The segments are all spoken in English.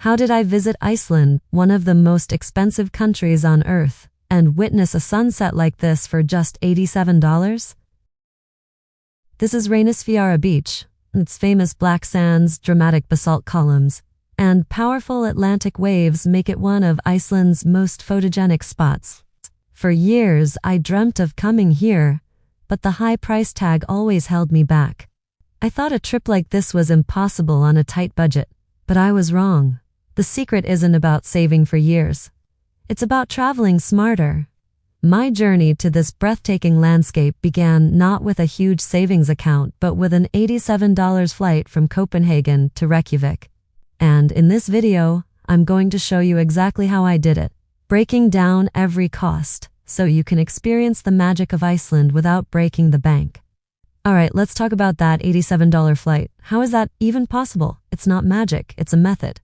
How did I visit Iceland, one of the most expensive countries on Earth, and witness a sunset like this for just $87? This is Reynisfjara Beach. Its famous black sands, dramatic basalt columns, and powerful Atlantic waves make it one of Iceland's most photogenic spots. For years, I dreamt of coming here, but the high price tag always held me back. I thought a trip like this was impossible on a tight budget, but I was wrong. The secret isn't about saving for years. It's about traveling smarter. My journey to this breathtaking landscape began not with a huge savings account, but with an $87 flight from Copenhagen to Reykjavik. And in this video, I'm going to show you exactly how I did it, breaking down every cost, so you can experience the magic of Iceland without breaking the bank. Alright, let's talk about that $87 flight. How is that even possible? It's not magic, it's a method.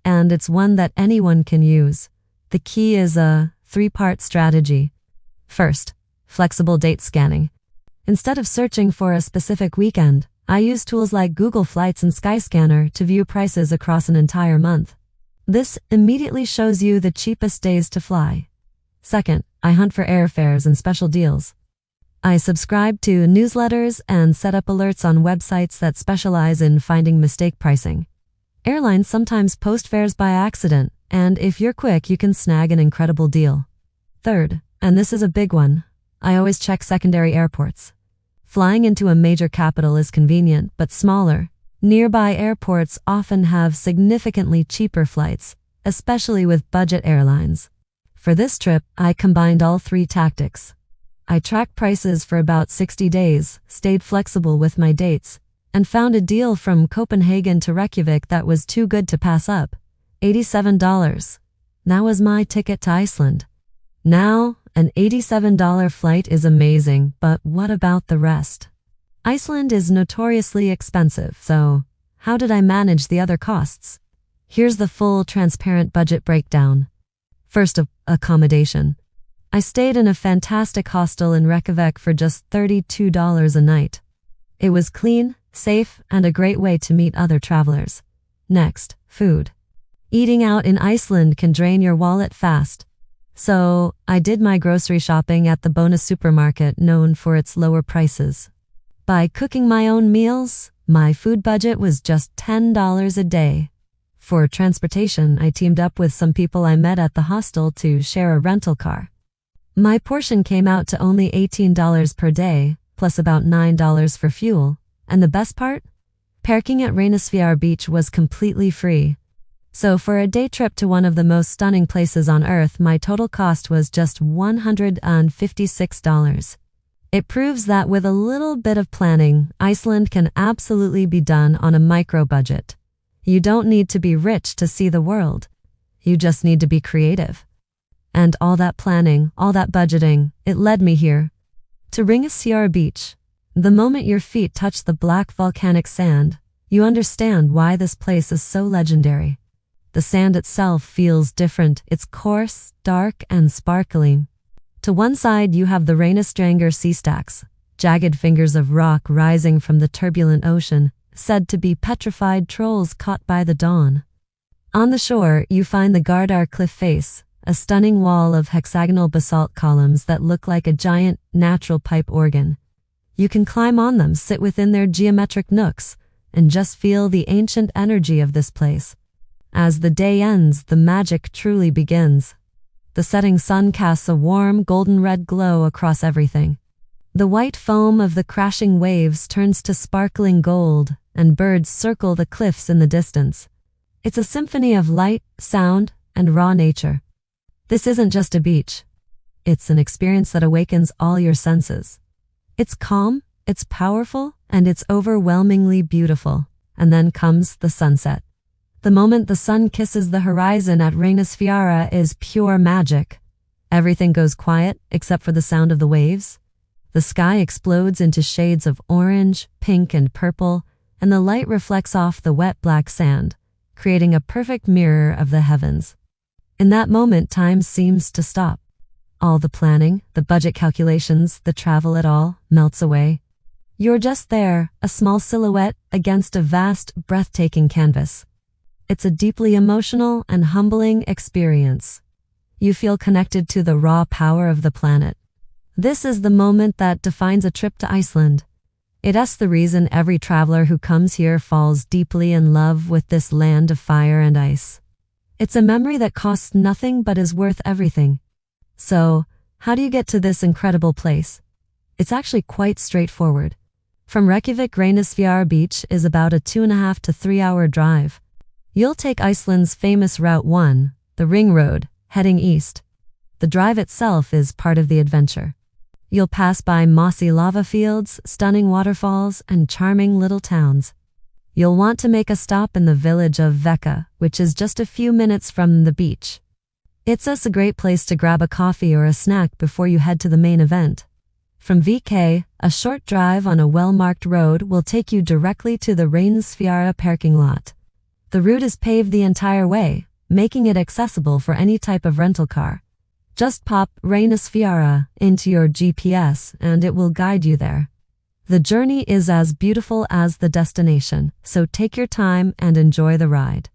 And it's one that anyone can use. The key is a three-part strategy. First, flexible date scanning. Instead of searching for a specific weekend, I use tools like Google Flights and Skyscanner to view prices across an entire month. This immediately shows you the cheapest days to fly. Second, I hunt for airfares and special deals. I subscribe to newsletters and set up alerts on websites that specialize in finding mistake pricing. Airlines sometimes post fares by accident, and if you're quick, you can snag an incredible deal. Third, and this is a big one, I always check secondary airports. Flying into a major capital is convenient, but smaller, nearby airports often have significantly cheaper flights, especially with budget airlines. For this trip, I combined all three tactics. I tracked prices for about 60 days, stayed flexible with my dates, and found a deal from Copenhagen to Reykjavik that was too good to pass up. $87. That was my ticket to Iceland. Now, an $87 flight is amazing, but what about the rest? Iceland is notoriously expensive, so how did I manage the other costs? Here's the full transparent budget breakdown. First, accommodation. I stayed in a fantastic hostel in Reykjavik for just $32 a night. It was clean, safe, and a great way to meet other travelers. Next, food. Eating out in Iceland can drain your wallet fast. So, I did my grocery shopping at the Bona supermarket, known for its lower prices. By cooking my own meals, my food budget was just $10 a day. For transportation, I teamed up with some people I met at the hostel to share a rental car. My portion came out to only $18 per day, plus about $9 for fuel. And the best part? Parking at Reynisfjara Beach was completely free. So for a day trip to one of the most stunning places on Earth, my total cost was just $156. It proves that with a little bit of planning, Iceland can absolutely be done on a micro budget. You don't need to be rich to see the world. You just need to be creative. And all that planning, all that budgeting, it led me here, to Reynisfjara Beach. The moment your feet touch the black volcanic sand, you understand why this place is so legendary. The sand itself feels different. It's coarse, dark, and sparkling. To one side, you have the Reynisfjara sea stacks, jagged fingers of rock rising from the turbulent ocean, said to be petrified trolls caught by the dawn. On the shore, you find the Gardar cliff face, a stunning wall of hexagonal basalt columns that look like a giant, natural pipe organ. You can climb on them, sit within their geometric nooks, and just feel the ancient energy of this place. As the day ends, the magic truly begins. The setting sun casts a warm, golden-red glow across everything. The white foam of the crashing waves turns to sparkling gold, and birds circle the cliffs in the distance. It's a symphony of light, sound, and raw nature. This isn't just a beach. It's an experience that awakens all your senses. It's calm, it's powerful, and it's overwhelmingly beautiful. And then comes the sunset. The moment the sun kisses the horizon at Reynisfjara is pure magic. Everything goes quiet except for the sound of the waves. The sky explodes into shades of orange, pink, and purple, and the light reflects off the wet black sand, creating a perfect mirror of the heavens. In that moment, time seems to stop. All the planning, the budget calculations, the travel, it all melts away. You're just there, a small silhouette against a vast, breathtaking canvas. It's a deeply emotional and humbling experience. You feel connected to the raw power of the planet. This is the moment that defines a trip to Iceland. It's the reason every traveler who comes here falls deeply in love with this land of fire and ice. It's a memory that costs nothing but is worth everything. So, how do you get to this incredible place? It's actually quite straightforward. From Reykjavik, Reynisfjara Beach is about a 2.5 to 3 hour drive. You'll take Iceland's famous Route 1, the Ring Road, heading east. The drive itself is part of the adventure. You'll pass by mossy lava fields, stunning waterfalls, and charming little towns. You'll want to make a stop in the village of Veka, which is just a few minutes from the beach. It's a great place to grab a coffee or a snack before you head to the main event. From VK, a short drive on a well-marked road will take you directly to the Reynisfjara parking lot. The route is paved the entire way, making it accessible for any type of rental car. Just pop Reynisfjara into your GPS and it will guide you there. The journey is as beautiful as the destination, so take your time and enjoy the ride.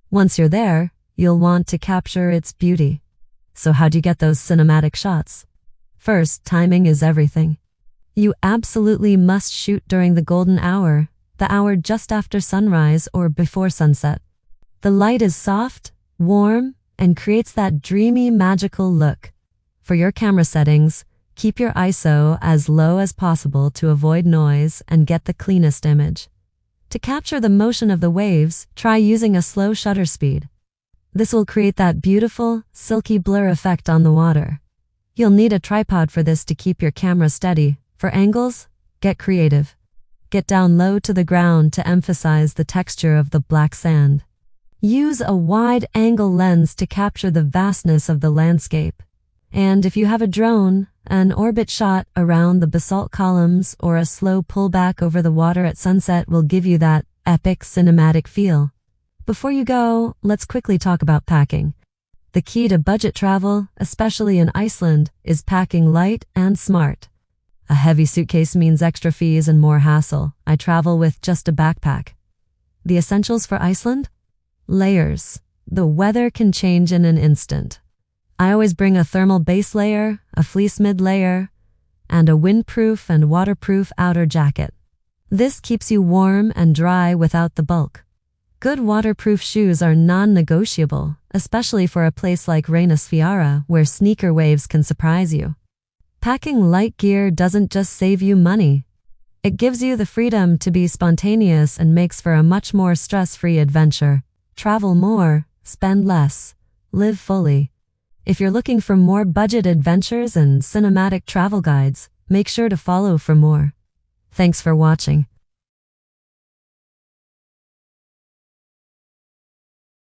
Once you're there, you'll want to capture its beauty. So how do you get those cinematic shots? First, timing is everything. You absolutely must shoot during the golden hour, the hour just after sunrise or before sunset. The light is soft, warm, and creates that dreamy, magical look. For your camera settings, keep your ISO as low as possible to avoid noise and get the cleanest image. To capture the motion of the waves, try using a slow shutter speed. This will create that beautiful, silky blur effect on the water. You'll need a tripod for this to keep your camera steady. For angles, get creative. Get down low to the ground to emphasize the texture of the black sand. Use a wide-angle lens to capture the vastness of the landscape. And if you have a drone, an orbit shot around the basalt columns or a slow pullback over the water at sunset will give you that epic cinematic feel. Before you go, let's quickly talk about packing. The key to budget travel, especially in Iceland, is packing light and smart. A heavy suitcase means extra fees and more hassle. I travel with just a backpack. The essentials for Iceland? Layers. The weather can change in an instant. I always bring a thermal base layer, a fleece mid layer, and a windproof and waterproof outer jacket. This keeps you warm and dry without the bulk. Good waterproof shoes are non-negotiable, especially for a place like Reynisfjara where sneaker waves can surprise you. Packing light gear doesn't just save you money. It gives you the freedom to be spontaneous and makes for a much more stress-free adventure. Travel more, spend less, live fully. If you're looking for more budget adventures and cinematic travel guides, make sure to follow for more. Thanks for watching.